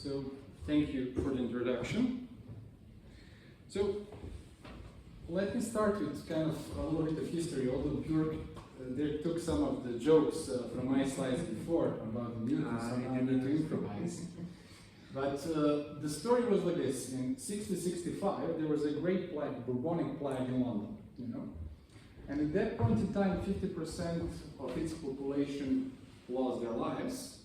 So thank you for the introduction. So let me start with kind of a little bit of history, although Björk there took some of the jokes from my slides before about Newton, so now I need to improvise. But the story was like this: in 1665, there was a great plague, bubonic plague in London, and at that point in time, 50% of its population lost their lives,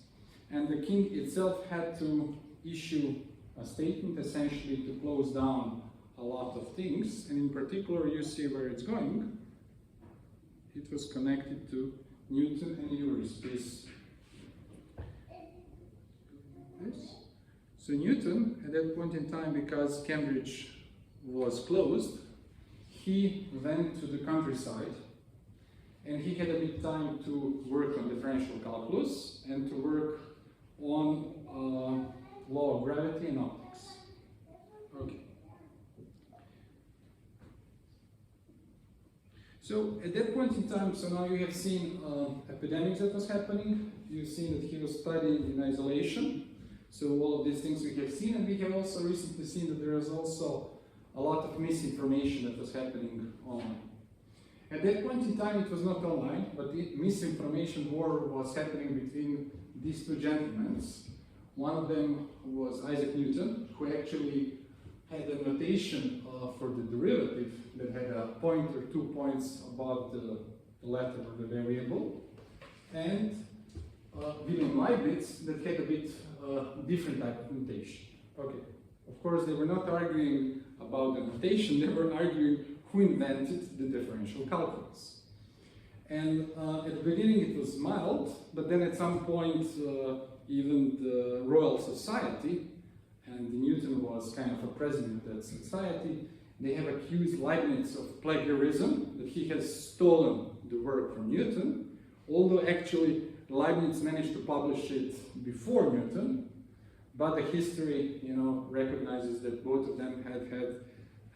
and the king itself had to issue a statement essentially to close down a lot of things, and in particular, you see where it's going. It was connected to Newton and Euryspice. So Newton, at that point in time, because Cambridge was closed, he went to the countryside, and he had a bit time to work on differential calculus and to work on law of gravity and optics. Okay. So at that point in time, so now you have seen epidemics that was happening. You've seen that he was studying in isolation. So all of these things we have seen, and we have also recently seen that there is also a lot of misinformation that was happening online. At that point in time, it was not online, but the misinformation war was happening between these two gentlemen. One of them was Isaac Newton, who actually had a notation for the derivative that had a point or 2 points above the letter or the variable, and William Leibniz that had a bit different type of notation. Okay, of course they were not arguing about the notation, they were arguing who invented the differential calculus. And at the beginning it was mild, but then at some point even the Royal Society, and Newton was kind of a president of that society, they have accused Leibniz of plagiarism, that he has stolen the work from Newton, although actually Leibniz managed to publish it before Newton, but the history, recognizes that both of them had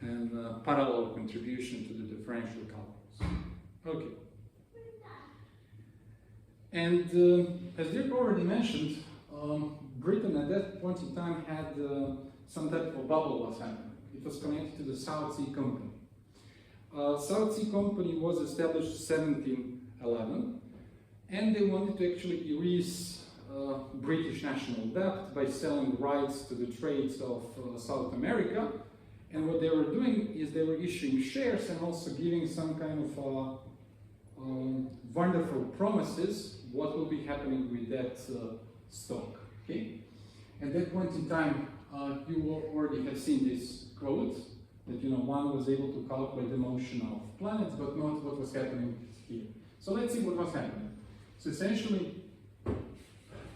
a parallel contribution to the differential calculus. Okay. And as Dirk already mentioned, Britain at that point in time had some type of bubble was happening. It was connected to the South Sea Company. South Sea Company was established in 1711, and they wanted to actually erase British national debt by selling rights to the trades of South America. And what they were doing is they were issuing shares and also giving some kind of wonderful promises what will be happening with that stock. Okay? At that point in time, you already have seen this quote that one was able to calculate the motion of planets, but not what was happening here. So let's see what was happening. So essentially,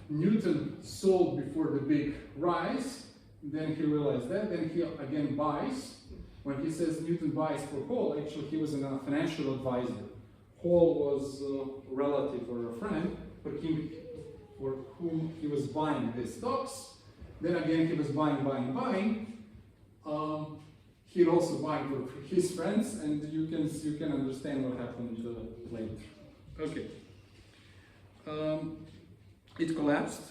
Newton sold before the big rise, then he realized that, then he again buys. When he says Newton buys for Hall, actually he was a financial advisor. Hall was a relative or a friend for whom he was buying the stocks. Then again he was buying. He'd also buy for his friends, and you can understand what happened later. Okay. It collapsed,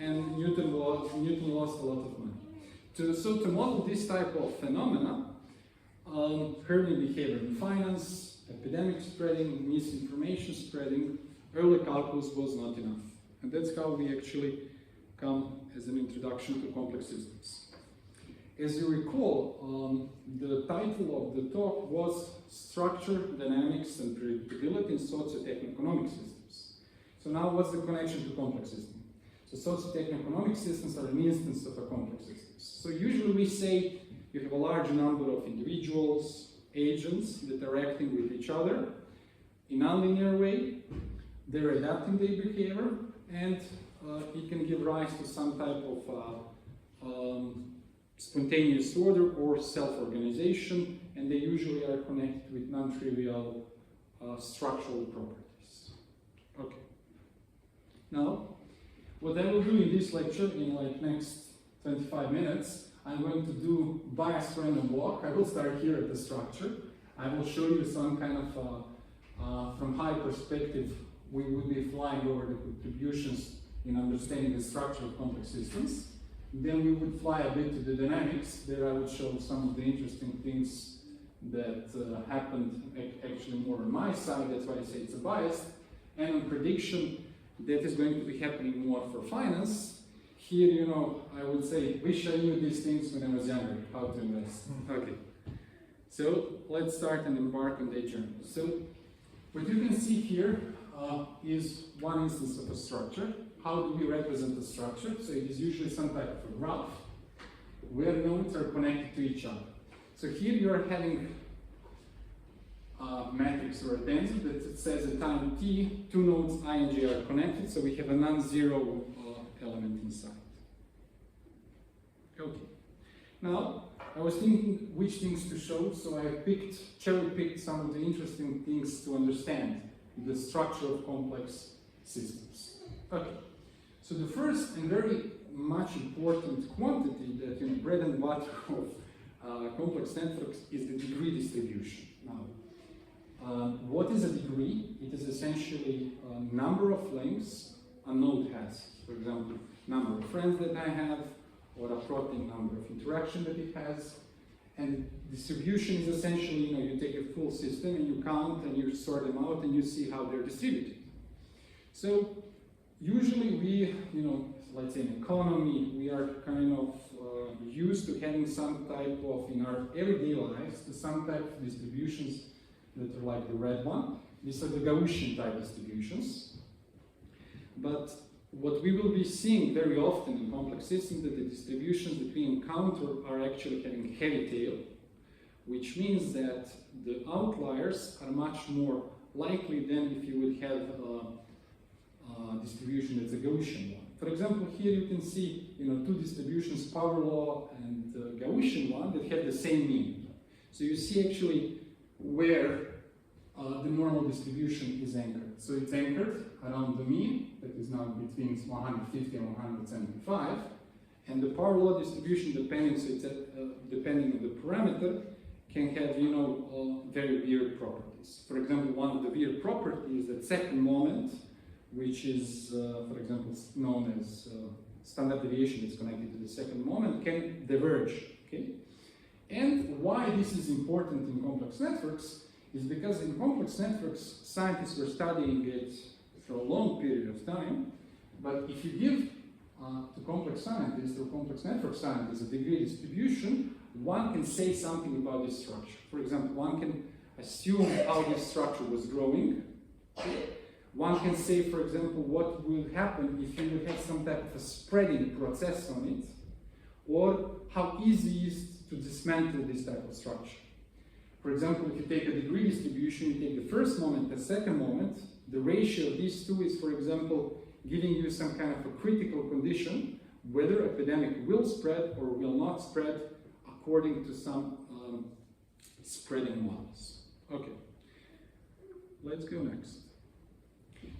and Newton lost a lot of money. So to model this type of phenomena, herding behavior in finance, epidemic spreading, misinformation spreading, early calculus was not enough. And that's how we actually come as an introduction to complex systems. As you recall, the title of the talk was Structure, Dynamics and Predictability in Socio-Techno-Economic Systems. So now what's the connection to complex systems? So socio-techno-economic systems are an instance of a complex system. So usually we say you have a large number of individuals, agents that are acting with each other in a linear way. They're adapting their behavior, and it can give rise to some type of spontaneous order or self-organization, and they usually are connected with non-trivial structural properties. Okay. Now, what I will do in this lecture, in next 25 minutes, I'm going to do biased random walk. I will start here at the structure. I will show you some kind of, from high perspective, we would be flying over the contributions in understanding the structure of complex systems. Then we would fly a bit to the dynamics. There I would show some of the interesting things that happened actually more on my side. That's why I say it's a bias. And on prediction, that is going to be happening more for finance. Here, you know, I would say, wish I knew these things when I was younger, how to invest. Okay. So let's start and embark on the journey. So what you can see here is one instance of a structure. How do we represent the structure? So it is usually some type of a graph where nodes are connected to each other. So here you are having a matrix or a density that says at time t, two nodes I and j are connected, so we have a non-zero element inside. Okay. Now, I was thinking which things to show, so I cherry-picked some of the interesting things to understand the structure of complex systems. Okay. So the first and very much important quantity that, you know, bread and butter of complex networks is the degree distribution. Now, what is a degree? It is essentially a number of links a node has. For example, number of friends that I have, or a protein number of interaction that it has. And distribution is essentially, you know, you take a full system and you count and you sort them out and you see how they're distributed. So usually we, you know, let's say in economy, we are kind of used to having some type of, in our everyday lives, some type of distributions that are like the red one. These are the Gaussian type distributions. But what we will be seeing very often in complex systems that the distributions that we encounter are actually having heavy tail, which means that the outliers are much more likely than if you would have a distribution that's a Gaussian one. For example, here you can see, you know, two distributions, power law and Gaussian one, that have the same mean. So you see actually where the normal distribution is anchored. So it's anchored around the mean, that is now between 150 and 175, and the power law distribution, depending, so it's depending on the parameter, can have, you know, very weird properties. For example, one of the weird properties is that second moment, which is, for example, known as standard deviation that's connected to the second moment, can diverge. Okay? And why this is important in complex networks is because in complex networks, scientists were studying it for a long period of time, but if you give to complex scientists or complex network scientists a degree distribution, one can say something about this structure. For example, one can assume how this structure was growing. One can say, for example, what will happen if you would have some type of a spreading process on it, or how easy it is to dismantle this type of structure. For example, if you take a degree distribution, you take the first moment, the second moment, the ratio of these two is, for example, giving you some kind of a critical condition, whether epidemic will spread or will not spread according to some spreading models. Okay, let's go next.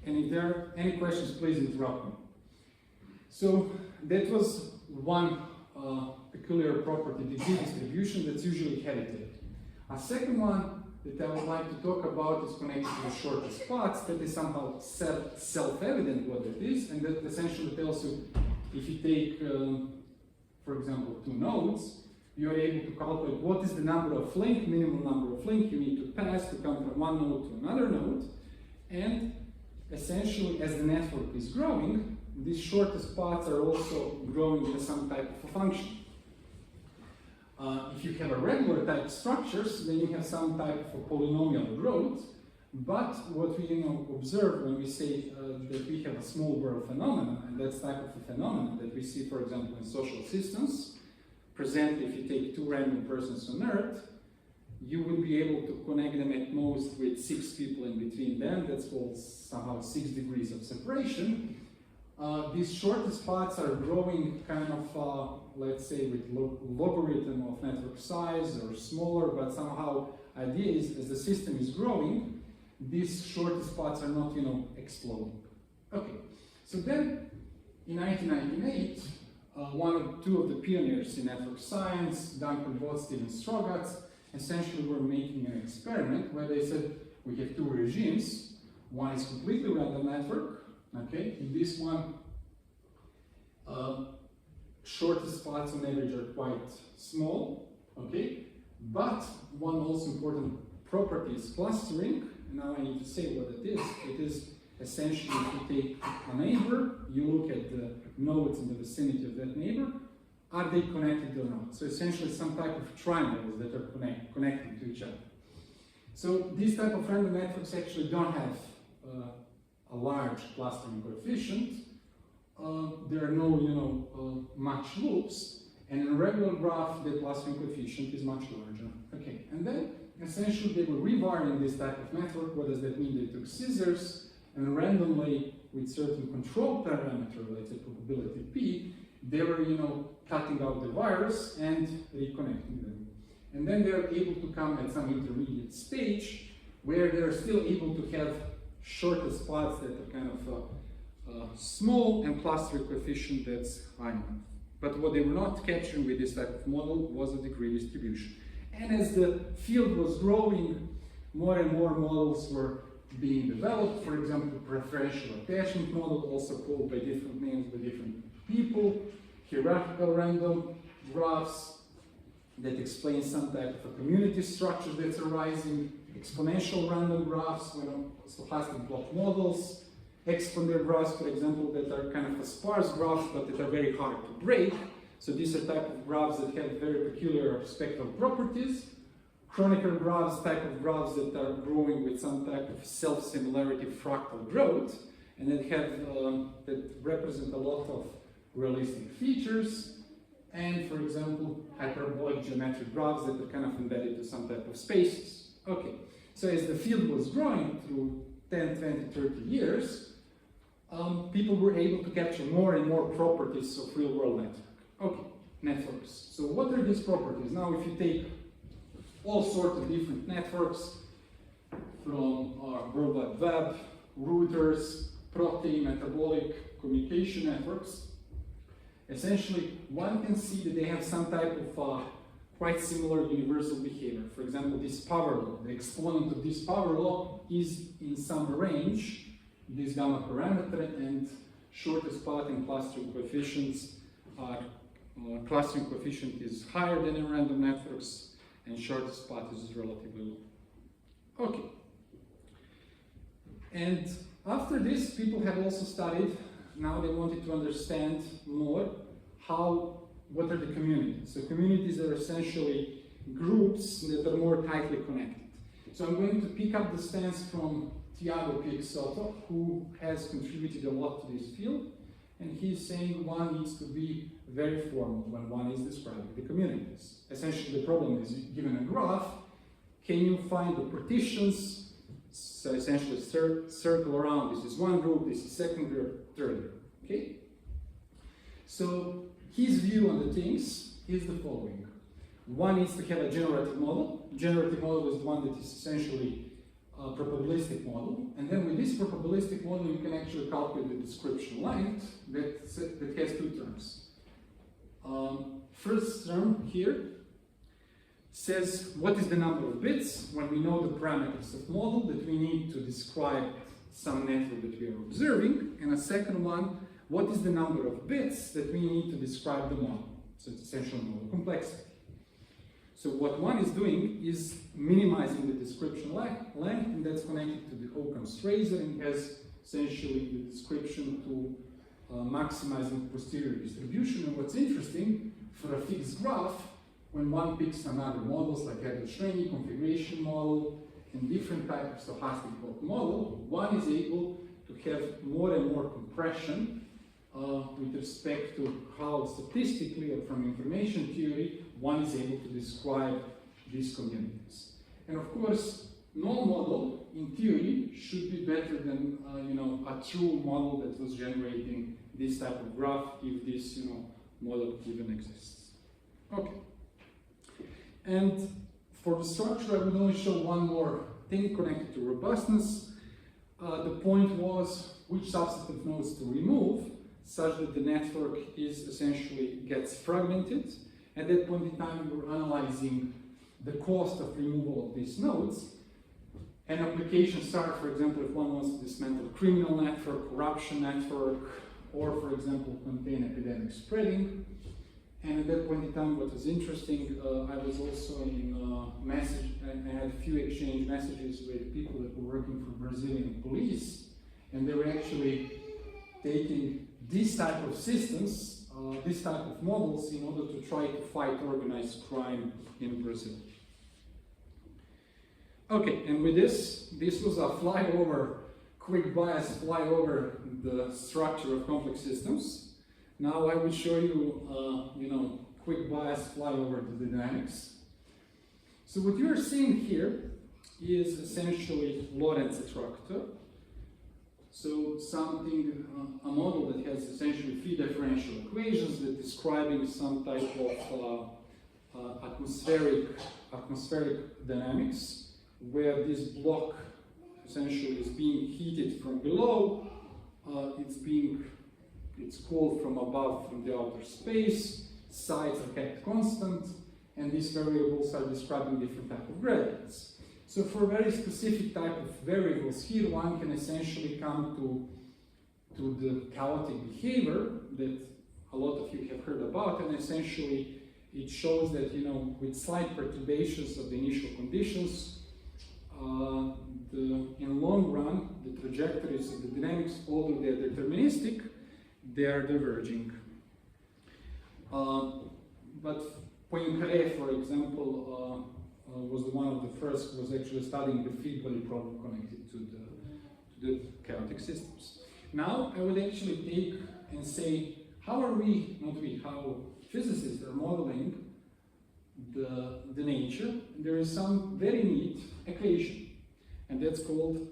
And if there are any questions, please interrupt me. So that was one peculiar property, degree distribution, that's usually heavy-tailed. A second one that I would like to talk about is connected to the shortest paths. That is somehow self-evident what it is, and that essentially tells you if you take, for example, two nodes, you are able to calculate what is the number of link, minimum number of link you need to pass to come from one node to another node, and essentially as the network is growing, these shortest paths are also growing in some type of a function. If you have a regular type structures, then you have some type of a polynomial growth. But what we observe when we say that we have a small world phenomenon, and that's type of a phenomenon that we see, for example, in social systems, present if you take two random persons on Earth, you will be able to connect them at most with 6 people in between them. That's called somehow 6 degrees of separation. These shortest paths are growing kind of, let's say, with logarithm of network size or smaller, but somehow idea is as the system is growing, these shortest paths are not, exploding. Okay, so then in 1998, two of the pioneers in network science, Duncan Bott, Steven Strogatz, essentially were making an experiment where they said we have 2 regimes. One is completely random network. Okay, in this one, shortest paths on average are quite small, okay? But one also important property is clustering. Now I need to say what it is. It is essentially if you take a neighbor, you look at the nodes in the vicinity of that neighbor, are they connected or not? So essentially some type of triangles that are connected to each other. So these type of random networks actually don't have a large clustering coefficient. There are no, much loops, and in a regular graph, the clustering coefficient is much larger. Okay, and then essentially they were rewiring this type of network. What does that mean? They took scissors and randomly, with certain control parameter, let's say probability p, they were, cutting out the wires and reconnecting them. And then they're able to come at some intermediate stage where they're still able to have shortest paths that are kind of small and clustering coefficient that's high enough. But what they were not capturing with this type of model was a degree distribution. And as the field was growing, more and more models were being developed. For example, preferential attachment model, also called by different names by different people, hierarchical random graphs that explain some type of a community structure that's arising, exponential random graphs, stochastic block models, exponential graphs, for example, that are kind of a sparse graphs but that are very hard to break. So these are type of graphs that have very peculiar spectral properties. Chronicle graphs, type of graphs that are growing with some type of self-similarity fractal growth, and that have that represent a lot of realistic features. And for example, hyperbolic geometric graphs that are kind of embedded to some type of spaces. Okay, so as the field was growing through 10, 20, 30 years, people were able to capture more and more properties of real-world networks. So what are these properties? Now, if you take all sorts of different networks from World Wide Web, routers, protein, metabolic, communication networks, essentially one can see that they have some type of quite similar universal behavior. For example, this power law, the exponent of this power law is in some range, this gamma parameter, and shortest path and clustering coefficients are, clustering coefficient is higher than in random networks, and shortest path is relatively low. Okay. And after this, people have also studied, now they wanted to understand more what are the communities. So communities are essentially groups that are more tightly connected. So I'm going to pick up the stance from Tiago Peixoto, who has contributed a lot to this field, and he's saying one needs to be very formal when one is describing the communities. Essentially the problem is, given a graph, can you find the partitions? So essentially circle around, this is one group, this is second group, third group, okay? So his view on the things is the following. One needs to have a generative model. Generative model is one that is essentially a probabilistic model, and then with this probabilistic model you can actually calculate the description length that has two terms. First term here says what is the number of bits when we know the parameters of model that we need to describe some network that we are observing, and a second one, what is the number of bits that we need to describe the model. So it's essentially model complexity. So what one is doing is minimizing the description length, and that's connected to the Occam's razor and has essentially the description to maximizing posterior distribution. And what's interesting, for a fixed graph, when one picks some other models like Abel-Shreni, configuration model, and different types of stochastic block model, one is able to have more and more compression with respect to how statistically or from information theory one is able to describe these communities. And of course, no model in theory should be better than a true model that was generating this type of graph if this model even exists. Okay. And for the structure, I will only show one more thing connected to robustness. The point was which substantive nodes to remove such that the network is essentially gets fragmented. At that point in time, we were analyzing the cost of removal of these nodes. And applications start, for example, if one wants to dismantle criminal network, corruption network, or for example, contain epidemic spreading. And at that point in time, what was interesting, I was also in message, and I had a few exchange messages with people that were working for Brazilian police, and they were actually taking this type of systems, this type of models, in order to try to fight organized crime in Brazil. Okay, and with this was a flyover, quick bias flyover the structure of complex systems. Now I will show you, quick bias flyover the dynamics. So what you are seeing here is essentially Lorentz attractor. So something, a model that has essentially three differential equations that describing some type of atmospheric dynamics, where this block essentially is being heated from below, it's cooled from above, from the outer space, sides are kept constant, and these variables are describing different type of gradients. So for very specific type of variables here, one can essentially come to the chaotic behavior that a lot of you have heard about, and essentially it shows that, with slight perturbations of the initial conditions, in long run, the trajectories of the dynamics, although they are deterministic, they are diverging. But Poincaré, for example, was one of the first who was actually studying the field body problem connected to the chaotic systems. Now I would actually take and say, how physicists are modeling the nature. There is some very neat equation, and that's called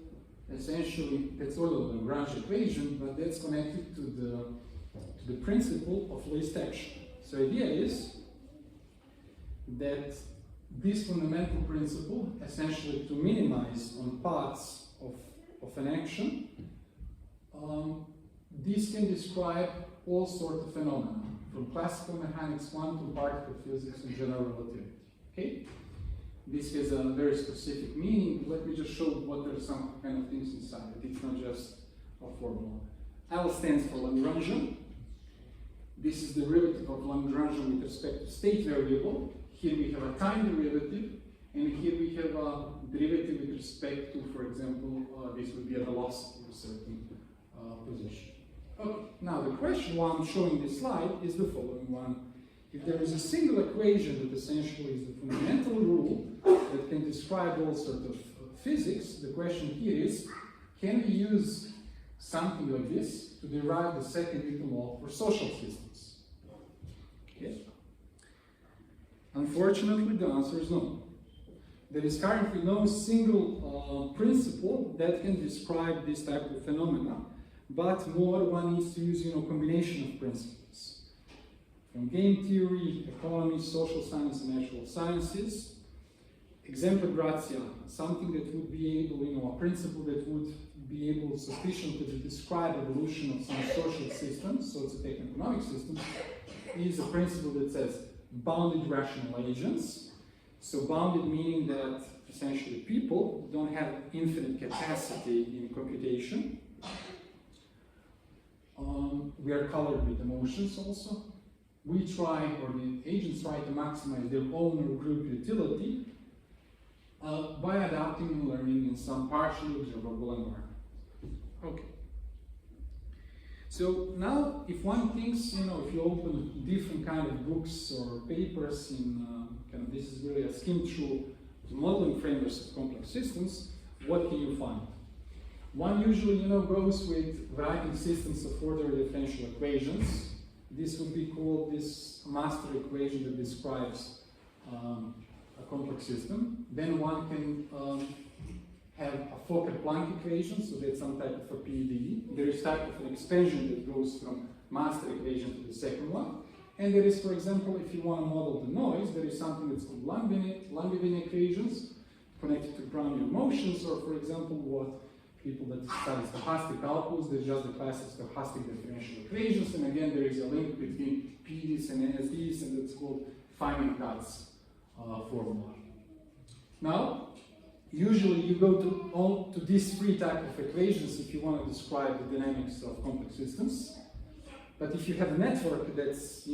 essentially, that's all the Lagrange equation, but that's connected to the principle of least action. So the idea is that this fundamental principle, essentially to minimize on paths of an action, this can describe all sorts of phenomena, from classical mechanics 1 to particle physics and general relativity. Okay? This has a very specific meaning. Let me just show what are some kind of things inside it. It's not just a formula. L stands for Lagrangian. This is the derivative of Lagrangian with respect to state variable. Here we have a time derivative, and here we have a derivative with respect to, for example, this would be a velocity of a certain position. Okay. Now the question why I'm showing this slide is the following one. If there is a single equation that essentially is the fundamental rule that can describe all sorts of physics, the question here is, can we use something like this to derive the second Newton law for social systems? Yes? Unfortunately, the answer is no. There is currently no single principle that can describe this type of phenomena, but more one needs to use a combination of principles. From game theory, economy, social science, and natural sciences, exemplar gratia, something that would be able, a principle that would be able sufficiently to describe evolution of some social systems, so it's a techno-economic system, is a principle that says bounded rational agents. So bounded meaning that essentially people don't have infinite capacity in computation. We are colored with emotions also. We try, or the agents try to maximize their own or group utility by adapting and learning in some partially observable environment. Okay. So now, if one thinks, if you open different kind of books or papers in, this is really a skim through modeling frameworks of complex systems, what can you find? One usually, goes with writing systems of ordered differential equations. This would be called this master equation that describes a complex system. Then one can have a Fokker-Planck equation, so that's some type of a PDE. There is type of an expansion that goes from master equation to the second one. And there is, for example, if you want to model the noise, there is something that's called Langevin equations connected to Brownian motions, or for example, what people that study stochastic calculus, there's just the classic stochastic differential equations, and again, there is a link between PDs and NSDs, and it's called Feynman-Katz formula. Now, usually you go to these three types of equations if you want to describe the dynamics of complex systems. But if you have a network that's,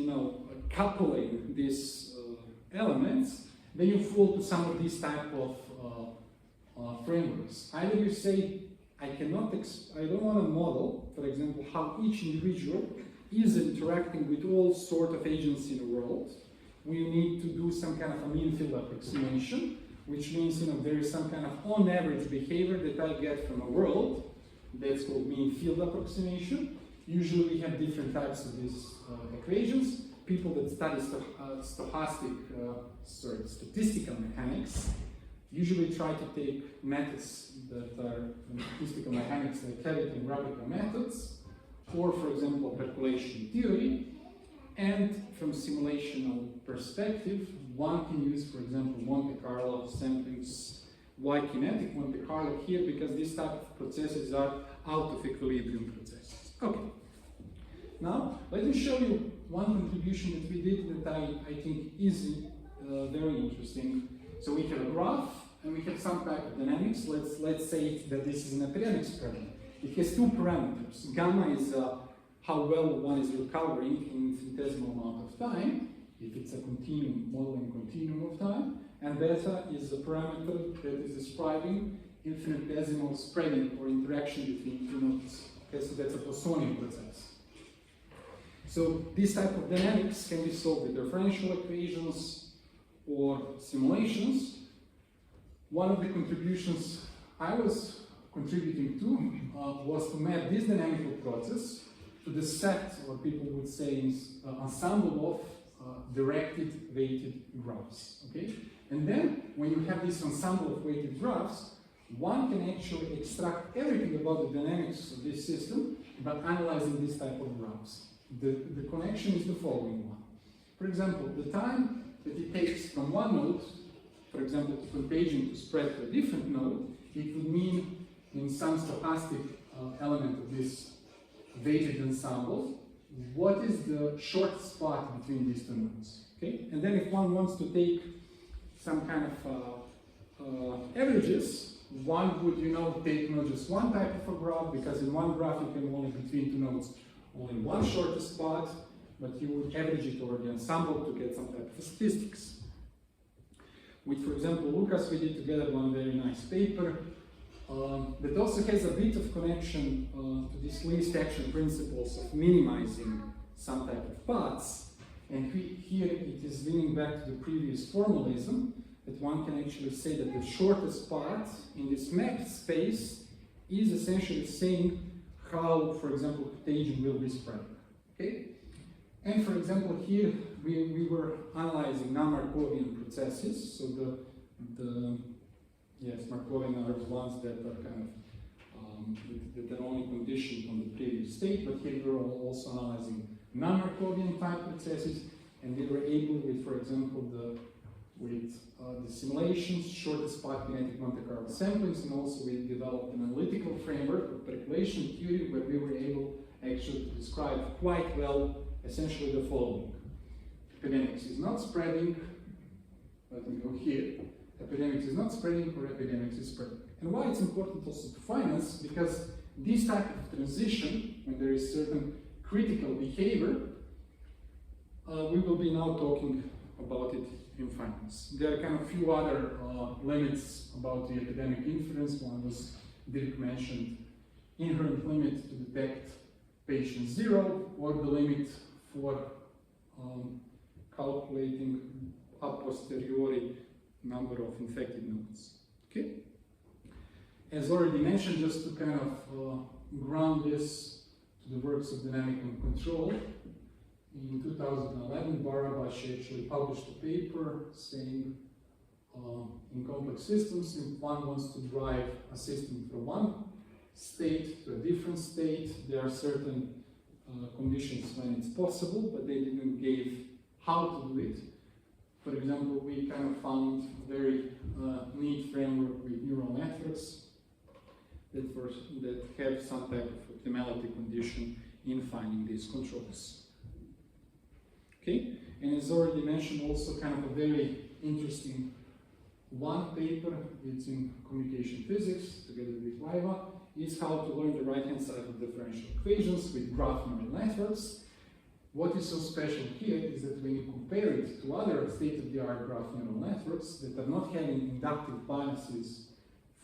coupling these elements, then you fall to some of these type of frameworks. Either you say, I don't want to model, for example, how each individual is interacting with all sort of agents in the world. We need to do some kind of a mean field approximation, which means there is some kind of on average behavior that I get from a world. That's called mean field approximation. Usually we have different types of these equations. People that study statistical mechanics usually try to take methods that are from statistical mechanics like cavity and Gravical methods, or for example percolation theory, and from simulational perspective, one can use, for example, Monte Carlo samplings, Y-kinetic Monte Carlo here, because these type of processes are out of equilibrium processes. Okay. Now, let me show you one contribution that we did that I think is very interesting. So we have a graph, and we have some type of dynamics. Let's say that this is an epidemics problem. It has two parameters. Gamma is how well one is recovering in infinitesimal amount of time, if it's a continuum, modeling continuum of time, and beta is a parameter that is describing infinitesimal spreading or interaction between two nodes. Okay, so that's a Poissonian process. So this type of dynamics can be solved with differential equations or simulations. One of the contributions I was contributing to was to map this dynamical process to the set, or people would say, ensemble of directed weighted graphs. Okay? And then, when you have this ensemble of weighted graphs, one can actually extract everything about the dynamics of this system by analyzing this type of graphs. The connection is the following one. For example, the time that it takes from one node, for example, to contagion to spread to a different node, it would mean in some stochastic element of this weighted ensemble, what is the short spot between these two nodes? Okay? And then if one wants to take some kind of averages, one would, take not just one type of a graph, because in one graph you can only between two nodes only one shortest spot, but you would average it over the ensemble to get some type of statistics. With, for example, Lucas, we did together one very nice paper that also has a bit of connection to these least action principles of minimizing some type of paths. And here it is leaning back to the previous formalism, that one can actually say that the shortest path in this mapped space is essentially saying how, for example, contagion will be spread. Okay? And for example, here we were analyzing non-Markovian processes. So yes, Markovian are the ones that are kind of that are only conditioned on the previous state, but here we were also analyzing non-Markovian type processes, and we were able with, for example, with the simulations, shortest path kinetic Monte Carlo samplings, and also we developed an analytical framework of percolation theory where we were able actually to describe quite well essentially the following. Epidemics is not spreading, let me go here, epidemics is not spreading or epidemics is spreading. And why it's important also to finance, because this type of transition, when there is certain critical behavior, we will be now talking about it in finance. There are kind of few other limits about the epidemic inference. One was Dirk mentioned, inherent limit to detect patient zero, or the limit for calculating a posteriori number of infected nodes. Okay? As already mentioned, just to kind of ground this to the works of dynamic and control, in 2011, Barabash actually published a paper saying in complex systems, if one wants to drive a system from one state to a different state, there are certain conditions when it's possible, but they didn't give how to do it. For example, we kind of found a very neat framework with neural networks that have some type of optimality condition in finding these controls. Okay, and as already mentioned, also kind of a very interesting one paper, it's in communication physics, together with Laiva, is how to learn the right-hand side of differential equations with graph neural networks. What is so special here is that when you compare it to other state-of-the-art graph neural networks that are not having inductive biases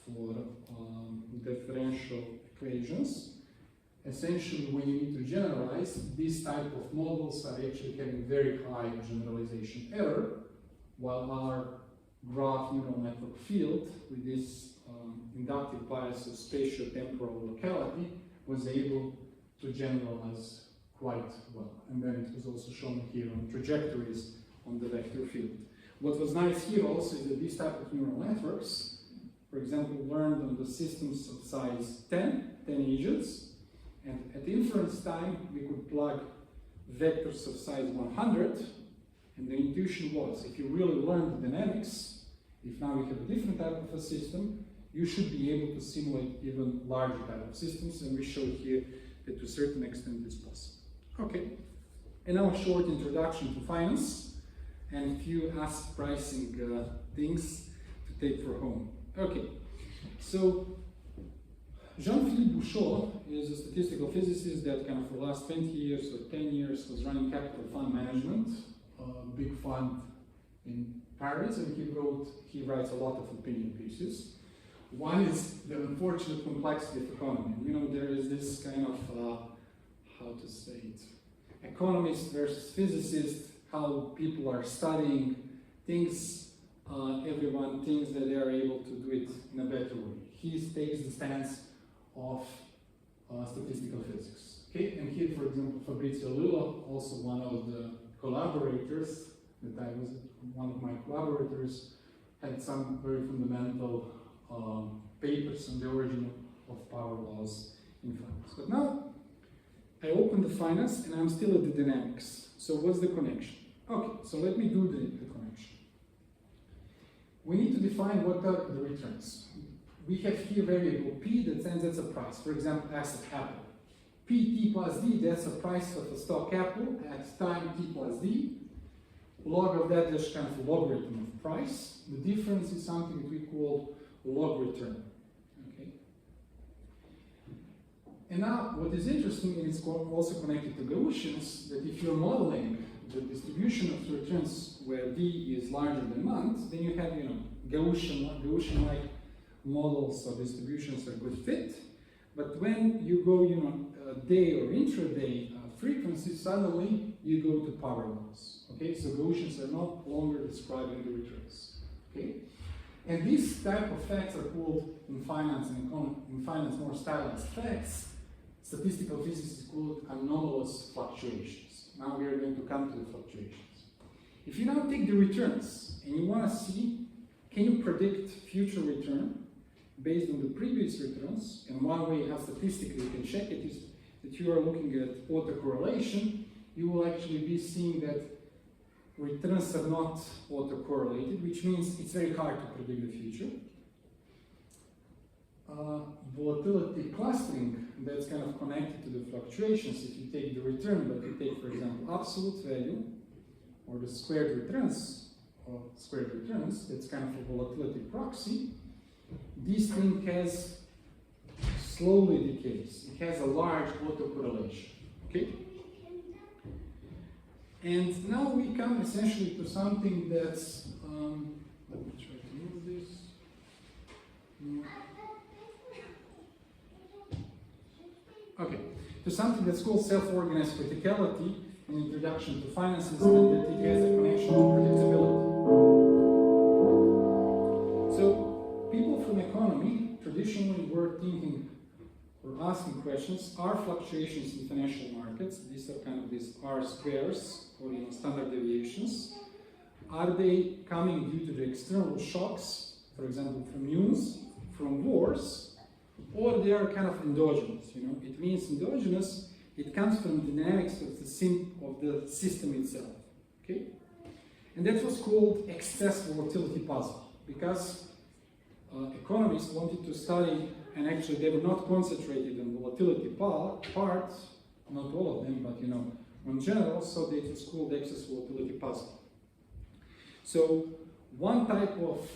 for differential equations, essentially when you need to generalize, these type of models are actually having very high generalization error, while our graph neural network field with this inductive bias of spatio-temporal locality was able to generalize quite well. And then it was also shown here on trajectories on the vector field. What was nice here also is that these type of neural networks, for example, learned on the systems of size 10 agents, and at inference time we could plug vectors of size 100, and the intuition was, if you really learn the dynamics, if now you have a different type of a system, you should be able to simulate even larger type of systems, and we showed here that to a certain extent it's possible. Okay, and now a short introduction to finance and a few ask pricing things to take for home. Okay, so Jean-Philippe Bouchot is a statistical physicist that kind of for the last 20 years or 10 years was running capital fund management, a big fund in Paris, and he writes a lot of opinion pieces. One is the unfortunate complexity of economy. You know, there is this kind of, how to say it, economist versus physicist, how people are studying things, everyone thinks that they are able to do it in a better way. He takes the stance of statistical physics. Okay, and here, for example, Fabrizio Lillo, also one of the collaborators, that I was one of my collaborators, had some very fundamental papers on the origin of power laws in finance. But now I open the finance and I'm still at the dynamics. So what's the connection? Okay, so let me do the connection. We need to define what are the returns. We have here variable P that says that's a price. For example, asset Apple. Pt plus D, that's the price of a stock Apple at time T plus D. Log of that is kind of a logarithm of price. The difference is something that we call log return. Okay. And now what is interesting, and it's also connected to Gaussians, that if you're modeling the distribution of returns where D is larger than month, then you have, you know, Gaussian-like models or distributions are good fit. But when you go, you know, day or intraday frequency, suddenly you go to power laws. Okay, so Gaussians are no longer describing the returns. Okay, and these type of facts are called in finance and in finance more stylized facts. Statistical physics is called anomalous fluctuations. Now we are going to come to the fluctuations. If you now take the returns and you want to see, can you predict future return based on the previous returns? And one way how statistically you can check it is that you are looking at autocorrelation. You will actually be seeing that returns are not autocorrelated, which means it's very hard to predict the future. Volatility clustering, that's kind of connected to the fluctuations. If you take the return, but you take, for example, absolute value or the squared returns, that's kind of a volatility proxy. This thing has slowly decays. It has a large autocorrelation. Okay? And now we come essentially to something that's, let me try to move this. Okay, to something that's called self-organized criticality, an introduction to finances, and that it has a connection to predictability. So, people from economy traditionally were thinking or asking questions, are fluctuations in financial markets, these are kind of these R squares, or standard deviations, are they coming due to the external shocks, for example, from news, from wars, or they are kind of endogenous? You know, it means endogenous. It comes from the dynamics of the system itself. Okay, and that was called excess volatility puzzle, because economists wanted to study, and actually they were not concentrated on volatility part, not all of them, but you know, in general, so that it's called excess volatility puzzle. So one type of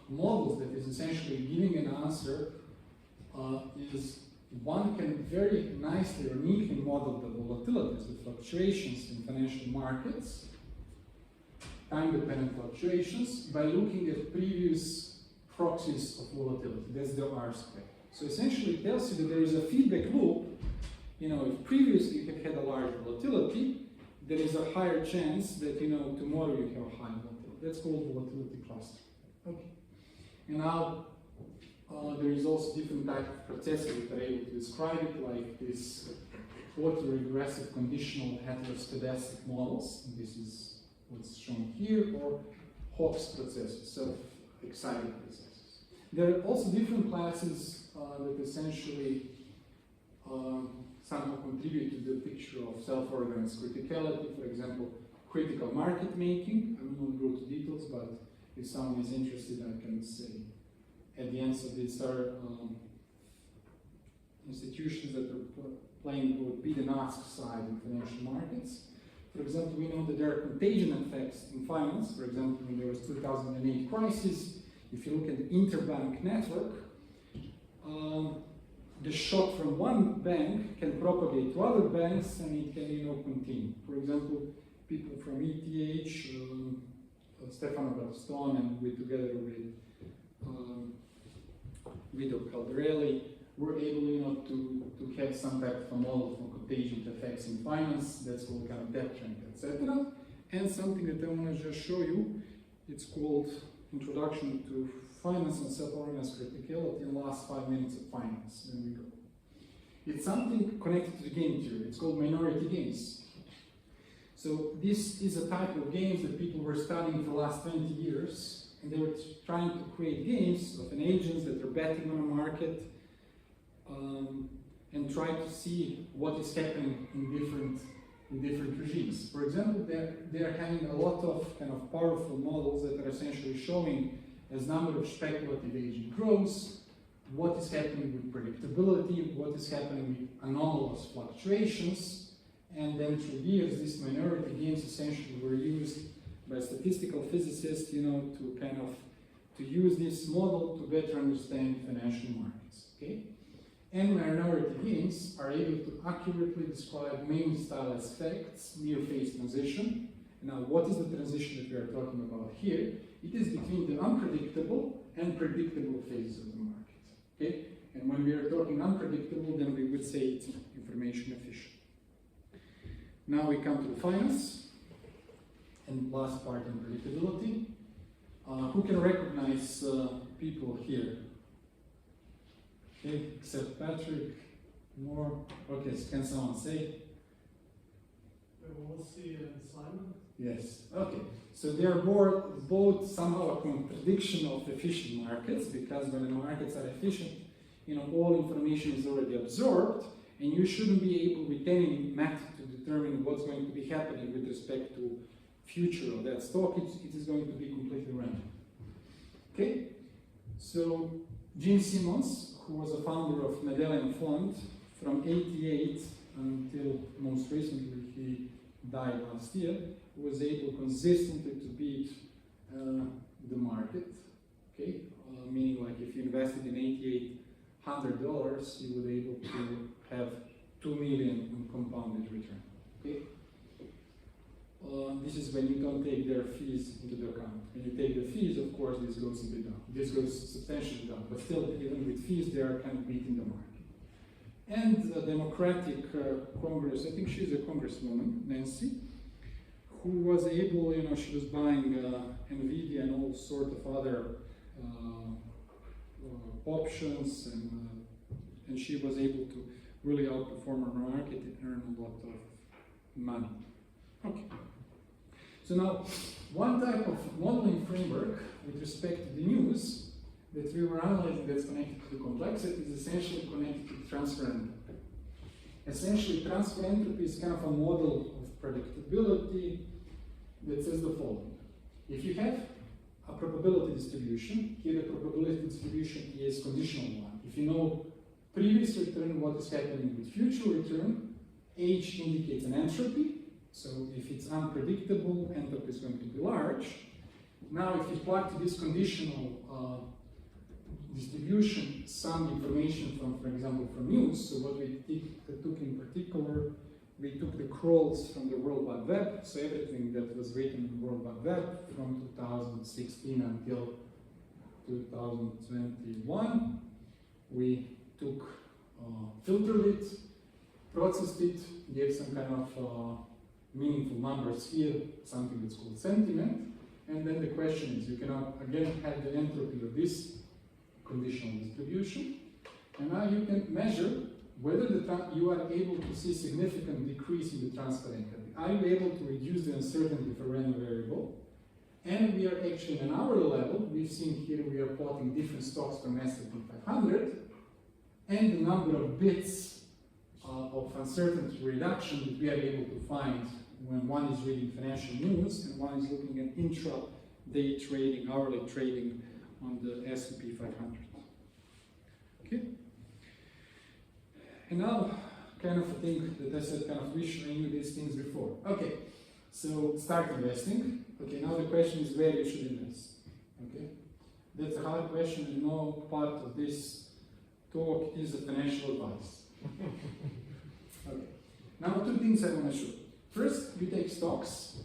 models that is essentially giving an answer is one can very nicely or neatly model the volatilities, the fluctuations in financial markets, time-dependent fluctuations by looking at previous proxies of volatility. That's the R square. So essentially it tells you that there is a feedback loop. You know, if previously you have had a large volatility, there is a higher chance that, you know, tomorrow you have a high volatility. That's called volatility cluster. Okay. And now there is also different type of processes that are able to describe it, like this autoregressive conditional heteroscedastic models. And this is what's shown here, or Hawkes processes, self-excited processes. There are also different classes that essentially somehow contribute to the picture of self-organized criticality. For example, critical market making. I will not go to details, but if someone is interested, I can say at the end of these are institutions that are playing both bid and ask side in financial markets. For example, we know that there are contagion effects in finance. For example, when there was 2008 crisis, if you look at the interbank network, the shock from one bank can propagate to other banks, and it can, you know, continue. For example, people from ETH, Stefano Berlusconi, and we together with Guido Caldarelli, were able, you know, to have some type of a model for contagion effects in finance. That's called kind of depth trend, etc. And something that I want to just show you, it's called Introduction to Finance and Self-Organized Criticality in the last 5 minutes of finance. There we go. It's something connected to the game theory. It's called minority games. So this is a type of games that people were studying for the last 20 years, and they were trying to create games of an agents that are betting on a market, and try to see what is happening in different regimes. For example, they're having a lot of kind of powerful models that are essentially showing as number of speculative agent grows, what is happening with predictability, what is happening with anomalous fluctuations, and then through years, these minority games essentially were used by statistical physicists, you know, to kind of to use this model to better understand financial markets. Okay, and minority games are able to accurately describe main stylized effects near phase transition. Now, what is the transition that we are talking about here? It is between the unpredictable and predictable phases of the market. Okay? And when we are talking unpredictable, then we would say it's information efficient. Now we come to the finance, and last part, unpredictability. Who can recognize people here? Okay, except Patrick, more. Okay, so can someone say? Wolsey and Simon? Yes, okay. So they are both somehow a contradiction of efficient markets, because when the markets are efficient, you know, all information is already absorbed, and you shouldn't be able with any method to determine what's going to be happening with respect to future of that stock. It is going to be completely random. Okay? So Gene Simmons, who was a founder of Medallion Fund from '88 until most recently he died last year, was able consistently to beat the market. Okay, meaning like if you invested in $8,800, you would be able to have $2 million in compounded return. Okay. This is when you don't take their fees into the account. When you take the fees, of course, this goes a bit down. This goes substantially down, but still, even with fees, they are kind of beating the market. And the Democratic Congress, I think she's a congresswoman, Nancy, who was able, you know, she was buying NVIDIA and all sort of other options, and she was able to really outperform her market and earn a lot of money. Okay. So now, one type of modeling framework with respect to the news that we were analyzing that's connected to the complexity is essentially connected to transfer entropy. Essentially, transfer entropy is kind of a model of predictability that says the following. If you have a probability distribution, here the probability distribution is conditional one. If you know previous return, what is happening with future return, H indicates an entropy. So if it's unpredictable, entropy is going to be large. Now, if you plug to this conditional distribution some information from, for example, from news, so what we took in particular we took the crawls from the World Wide Web, so everything that was written in the World Wide Web from 2016 until 2021. We took, filtered it, processed it, gave some kind of meaningful numbers here, something that's called sentiment. And then the question is, you can again have the entropy of this conditional distribution. And now you can measure whether you are able to see significant decrease in the transfer entropy. Are you able to reduce the uncertainty for any variable? And we are actually in an hourly level. We've seen here we are plotting different stocks from S&P 500 and the number of bits of uncertainty reduction that we are able to find when one is reading financial news and one is looking at intra-day trading, hourly trading on the S&P 500. Okay? And now, kind of a thing that I said, kind of wish I knew these things before. Okay, so start investing. Okay, now the question is where you should invest. Okay, that's a hard question, and no part of this talk is a financial advice. Okay, now 2 things I want to show. First, you take stocks,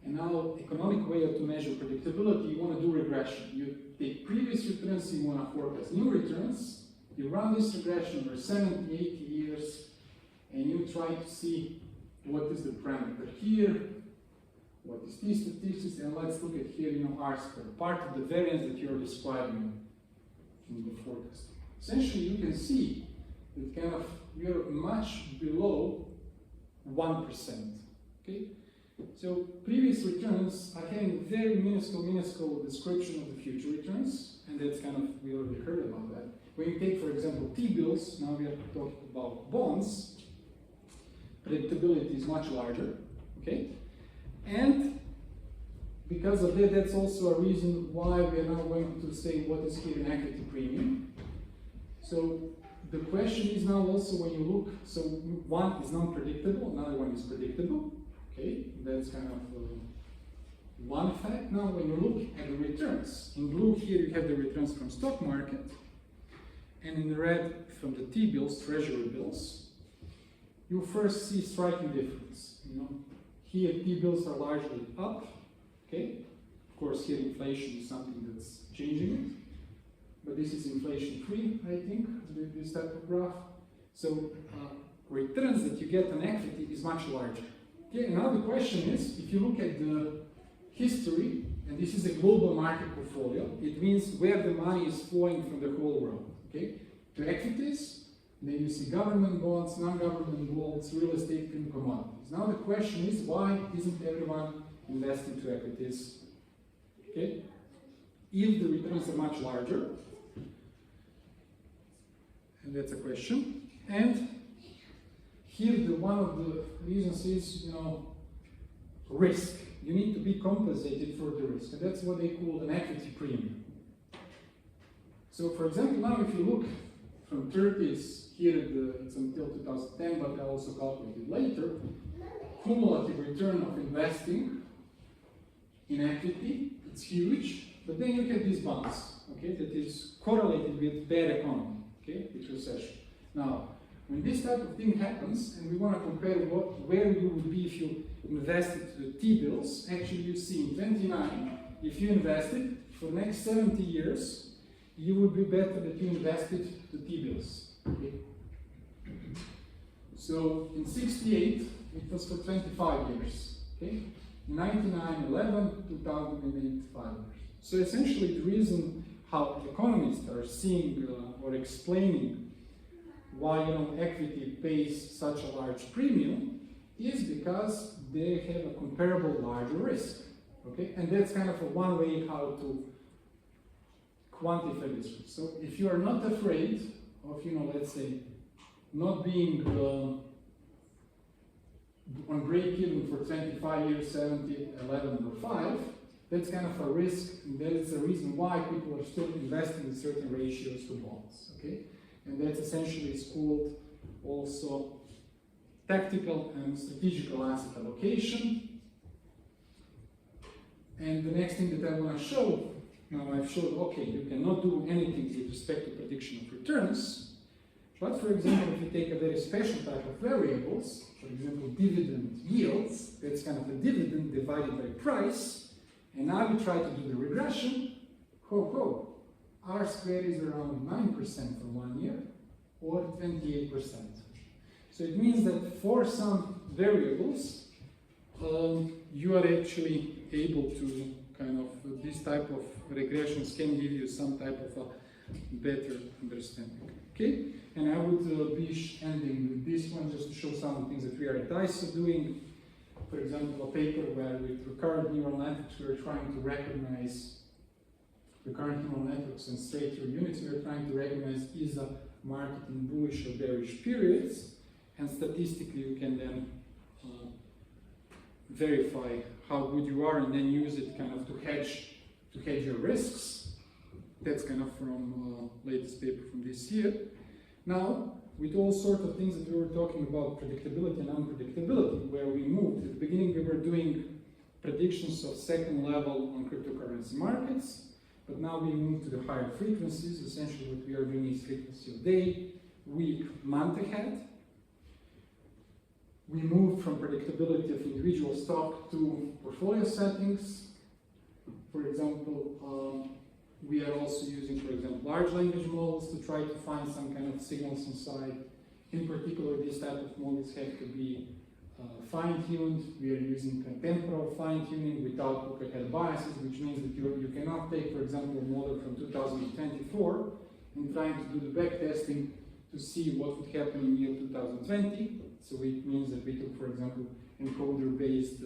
and now economic way to measure predictability, you want to do regression. You take previous returns, you want to forecast new returns. You run this regression over 70, 80 years, and you try to see what is the parameter here, what is these statistics, and let's look at here, R-square, part of the variance that you're describing in the forecast. Essentially, you can see that kind of you're much below 1%. Okay? So previous returns are having very minuscule description of the future returns, and that's kind of, we already heard about that. When you take, for example, T-bills, now we are talking about bonds, predictability is much larger, okay? And because of that, that's also a reason why we are now going to say what is here an equity premium. So the question is now also when you look, so one is non-predictable, another one is predictable, okay? That's kind of one fact. Now when you look at the returns, in blue here you have the returns from stock market, and in red from the T-bills, treasury bills, you first see striking difference. Here T-bills are largely up, okay? Of course here inflation is something that's changing it, but this is inflation-free, I think, this type of graph. So returns that you get on equity is much larger. Okay, and now the question is, if you look at the history, and this is a global market portfolio, it means where the money is flowing from the whole world. Okay, to equities, then you see government bonds, non-government bonds, real estate, and commodities. Now the question is, why isn't everyone investing to equities? Okay, if the returns are much larger, and that's a question. And here, one of the reasons is, risk. You need to be compensated for the risk, and that's what they call an equity premium. So, for example, now if you look from 30s, here it's until 2010, but I also calculated later, cumulative return of investing in equity, it's huge, but then you get these bonds, okay, that is correlated with bad economy, okay, with recession. Now, when this type of thing happens, and we want to compare where you would be if you invested to T-bills, actually you see in 29, if you invested for the next 70 years, you would be better that you invested to T-bills. Okay? So in 68, it was for 25 years. Okay? 99, 11, 2008, 5 years. So essentially the reason how economists are seeing or explaining why equity pays such a large premium is because they have a comparable larger risk. Okay? And that's kind of one way how to quantify this risk. So if you are not afraid of, let's say, not being on break-even for 25 years, 70, 11, or 5, that's kind of a risk, and that is the reason why people are still investing in certain ratios to bonds, okay? And that's essentially is called also tactical and strategical asset allocation. And the next thing that I want to show, now I've showed, okay, you cannot do anything with respect to prediction of returns, But for example, if you take a very special type of variables, for example, dividend yields, that's kind of a dividend divided by price, and now we try to do the regression, R squared is around 9% for 1 year, or 28%. So it means that for some variables, you are actually able to kind of, this type of regressions can give you some type of a better understanding. Okay? And I would be ending with this one just to show some of the things that we are at ISO doing. For example, a paper where with recurrent neural networks we are trying to recognize recurrent neural networks and straight through units. We are trying to recognize is a market in bullish or bearish periods, and statistically you can then verify how good you are and then use it kind of to hedge your risks. That's kind of from latest paper from this year. Now, with all sorts of things that we were talking about, predictability and unpredictability, where we moved. At the beginning we were doing predictions of second level on cryptocurrency markets, but now we move to the higher frequencies. Essentially what we are doing is frequency of day, week, month ahead. We moved from predictability of individual stock to portfolio settings. For example, we are also using, for example, large language models to try to find some kind of signals inside. In particular, these type of models have to be fine-tuned. We are using temporal fine-tuning without look-ahead biases, which means that you cannot take, for example, a model from 2024 and trying to do the backtesting to see what would happen in year 2020. So it means that we took, for example, encoder-based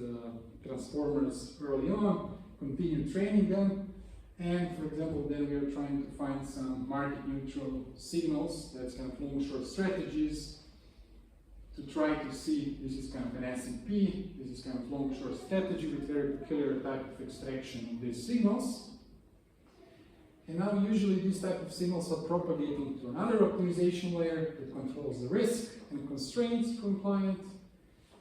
transformers early on, continue training them, and for example, then we are trying to find some market-neutral signals, that's kind of long-short strategies, to try to see, this is kind of an S&P, this is kind of long-short strategy with very peculiar type of extraction of these signals. And now usually these type of signals are propagating to another optimization layer that controls the risk and constraints from client.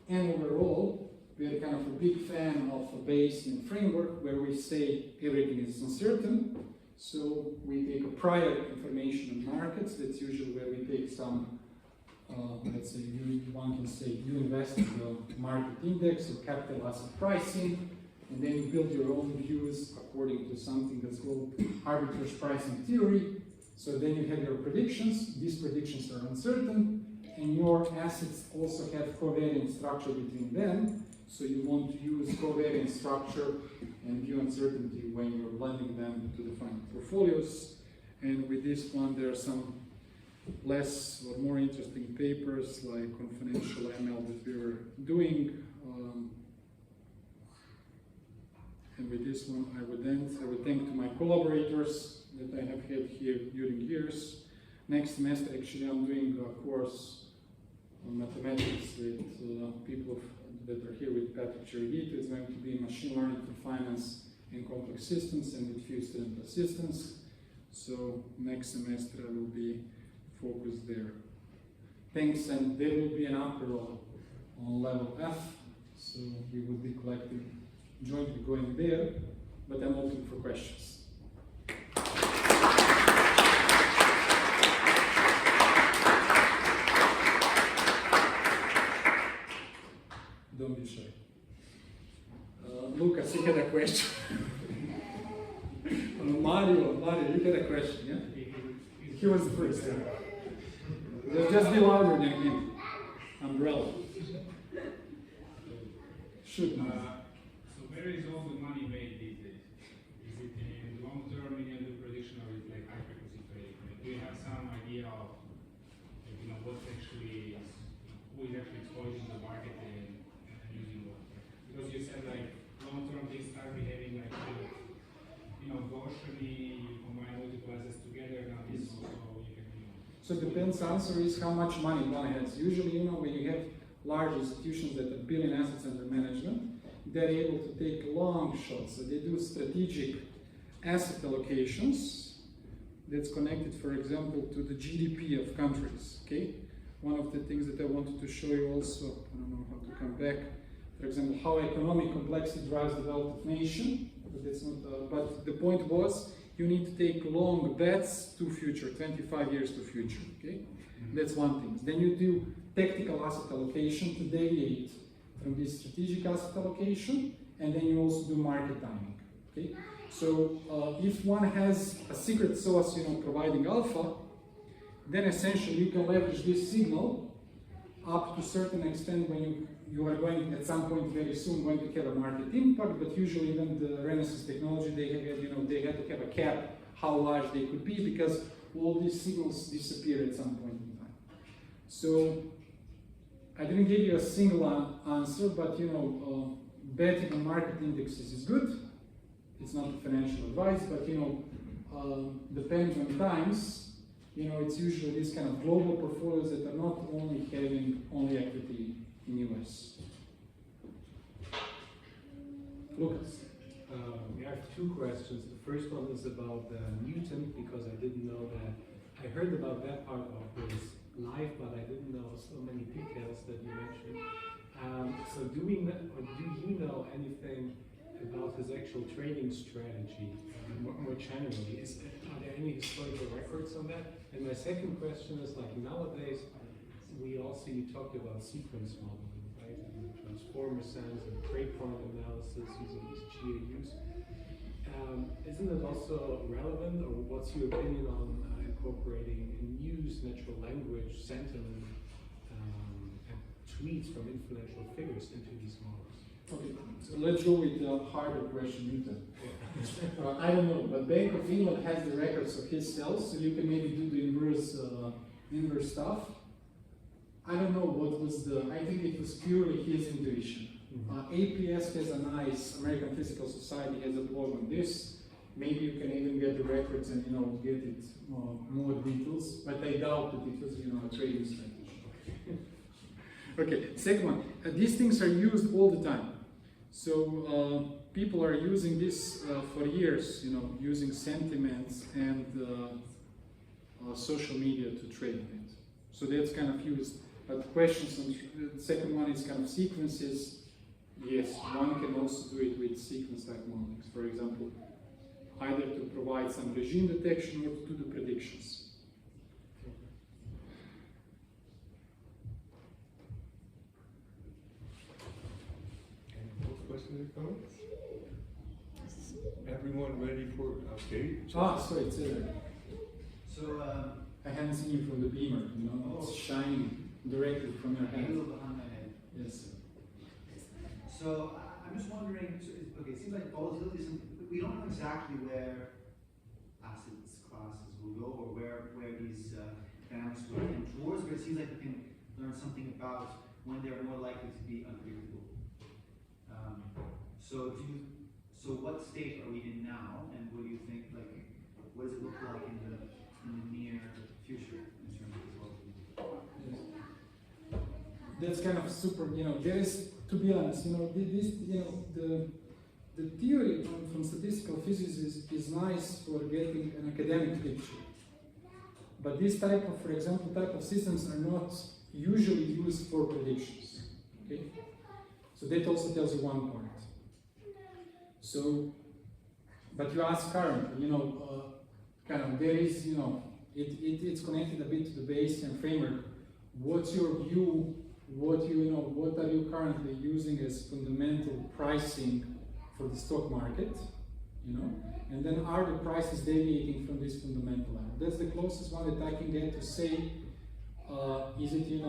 And overall, we are kind of a big fan of a Bayesian framework where we say everything is uncertain. So we take a prior information on markets. That's usually where we take some, let's say, one can say you invest in the market index or capital asset pricing, and then you build your own views according to something that's called arbitrage pricing theory. So then you have your predictions. These predictions are uncertain, and your assets also have covariant structure between them. So you want to use covariant structure and view uncertainty when you're blending them to define portfolios. And with this one, there are some less or more interesting papers like confidential ML that we were doing. And with this one, I would end. I would thank to my collaborators that I have had here during years. Next semester, actually, I'm doing a course on mathematics with people that are here with Patrick Cherigito. It's going to be machine learning for finance and complex systems and with few student assistants. So next semester I will be focused there. Thanks, and there will be an Inaugural on level F. So we will be collecting, jointly going there, but I'm open for questions. Don't be shy. Lucas, you had a question. Mario, you had a question, yeah? He was the first. Just be louder than him. Umbrella. Shoot. So where is all the money made these days? Is it in long-term linear prediction or is it like high-frequency trading? Do you have some idea of, what's actually, who is actually exposing the market and using what? Because you said like long-term they start behaving like Gaussian-y, you combine multiple assets together, now this also you can, So it depends, answer is how much money one has. Usually, when you have large institutions that have billion assets under management, they're able to take long shots. So they do strategic asset allocations that's connected, for example, to the GDP of countries, okay? One of the things that I wanted to show you also, I don't know how to come back, for example, how economic complexity drives the wealth of nation, but that's not, but the point was, you need to take long bets to future, 25 years to future, okay? That's one thing. Then you do tactical asset allocation to deviate from this strategic asset allocation, and then you also do market timing. Okay? So if one has a secret sauce, providing alpha, then essentially you can leverage this signal up to a certain extent when you are going at some point very soon going to have a market impact. But usually even the Renaissance technology, they had to have a cap how large they could be, because all these signals disappear at some point in time. So I didn't give you a single answer, but betting on market indexes is good. It's not financial advice, but depending on times, it's usually these kind of global portfolios that are not only having only equity in US. Lucas. We have two questions. The first one is about Newton, because I didn't know that. I heard about that part of his life, but I didn't know so many details that you mentioned. So do you know anything about his actual trading strategy, more generally? Are there any historical records on that? And my second question is, like, nowadays, we also, you talked about sequence modeling, right? And the transformer sense and breakpoint analysis using these GAUs. Isn't it also relevant, or what's your opinion on incorporating news, natural language, sentiment, and tweets from influential figures into these models? Okay, so let's go with the harder question, Newton. I don't know, but Bank of England has the records of his sales, so you can maybe do the inverse stuff. I don't know what was I think it was purely his intuition. APS has a nice, American Physical Society has a blog on this. Maybe you can even get the records and get it more details, but I doubt that it was a trading strategy. Okay, second one. These things are used all the time. So people are using this for years, using sentiments and social media to trade it. So that's kind of used. But questions on the second one is kind of sequences. Yes, one can also do it with sequence-like modeling. For example, either to provide some regime detection or to do predictions. Questions or comments? Everyone ready for okay? Sorry, it's there. So I haven't seen you from the beamer. It's shining directly from your a head. little behind my head. Yes. So I'm just wondering. Okay, it seems like volatility is we don't know exactly where assets classes will go or where these dynamics will tend towards, but it seems like we can learn something about when they're more likely to be unpredictable. So what state are we in now, and what do you think? Like, what does it look like in the near future in terms of volatility? Yes. That's kind of super. There is, to be honest, the theory from statistical physics is nice for getting an academic picture. But this type of, for example, systems are not usually used for predictions. Okay, so that also tells you one part. So, but you ask currently, kind of there is, it's connected a bit to the Bayesian framework. What's your view? What are you currently using as fundamental pricing for the stock market? And then are the prices deviating from this fundamental line? That's the closest one that I can get to say, is it,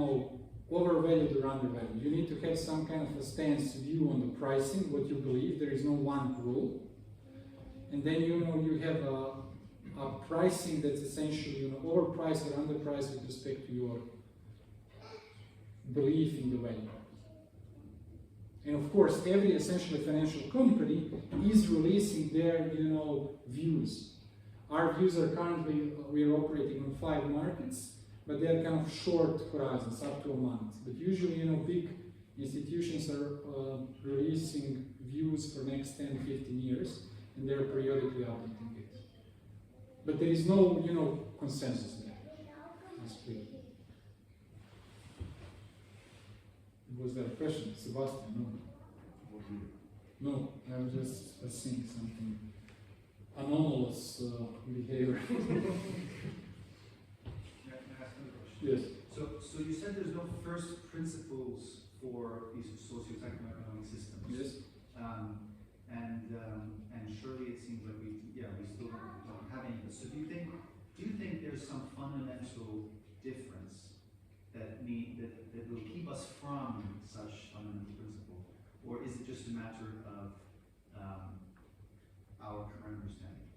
overvalued or undervalued? You need to have some kind of a stance view on the pricing, what you believe. There is no one rule. And then, you have a pricing that's essentially, overpriced or underpriced with respect to your belief in the value. And of course, every essentially financial company is releasing their, views. Our views are currently, we are operating on 5 markets, but they are kind of short horizons, up to a month. But usually, big institutions are releasing views for next 10, 15 years, and they're periodically updating it. But there is no, consensus there. That's clear. Was there a question? Sebastian, no. No, I was just seeing something anomalous behavior. Can I ask another question? Yes. So you said there's no first principles for these socio-economic systems. Yes. And surely it seems like we still don't have any. So do you think there's some fundamental difference that will keep us from such fundamental principle, or is it just a matter of our current understanding?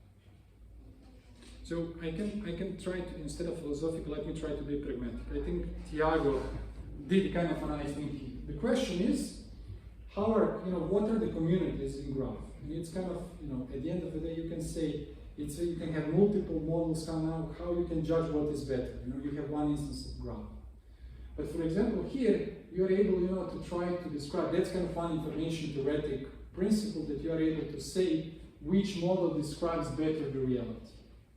So I can try to, instead of philosophical, let me try to be pragmatic. I think Tiago did kind of a nice thing here. The question is, what are the communities in graph? And it's kind of, at the end of the day, you can say, you can have multiple models how you can judge what is better. You have one instance of graph. But for example, here, you're able, to try to describe, that's kind of one information theoretic principle that you are able to say which model describes better the reality.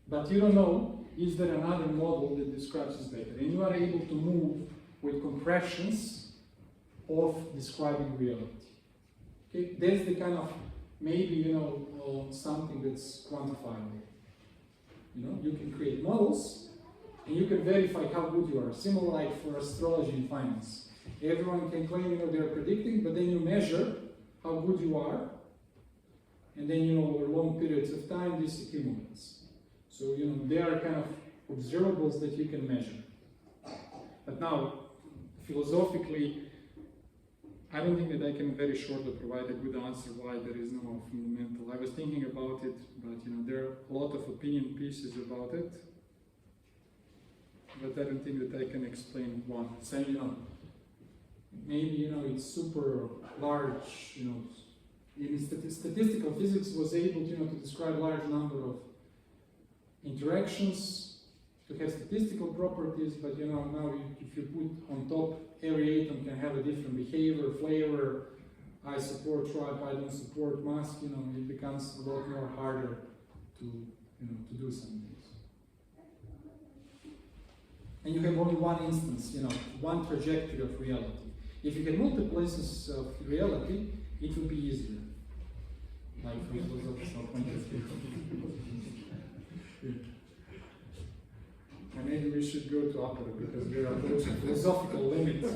But you don't know, is there another model that describes this better? And you are able to move with compressions of describing reality. Okay, that's the kind of, maybe, something that's quantifiable. You can create models, and you can verify how good you are. Similar like for astrology and finance. Everyone can claim, they're predicting, but then you measure how good you are, and then, over long periods of time, this accumulates. So, they are kind of observables that you can measure. But now, philosophically, I don't think that I can very shortly provide a good answer why there is no fundamental. I was thinking about it, but there are a lot of opinion pieces about it. But I don't think that I can explain one. Saying, maybe, it's super large, in statistical physics was able, to describe large number of interactions, to have statistical properties, but now if you put on top, every atom can have a different behavior, flavor, I support tribe, I don't support mask, it becomes a lot more harder to do some things. And you have only one instance, one trajectory of reality. If you had multiple instances of reality, it would be easier. Like from a philosophical point of view. And maybe we should go to opera because we are approaching philosophical limits.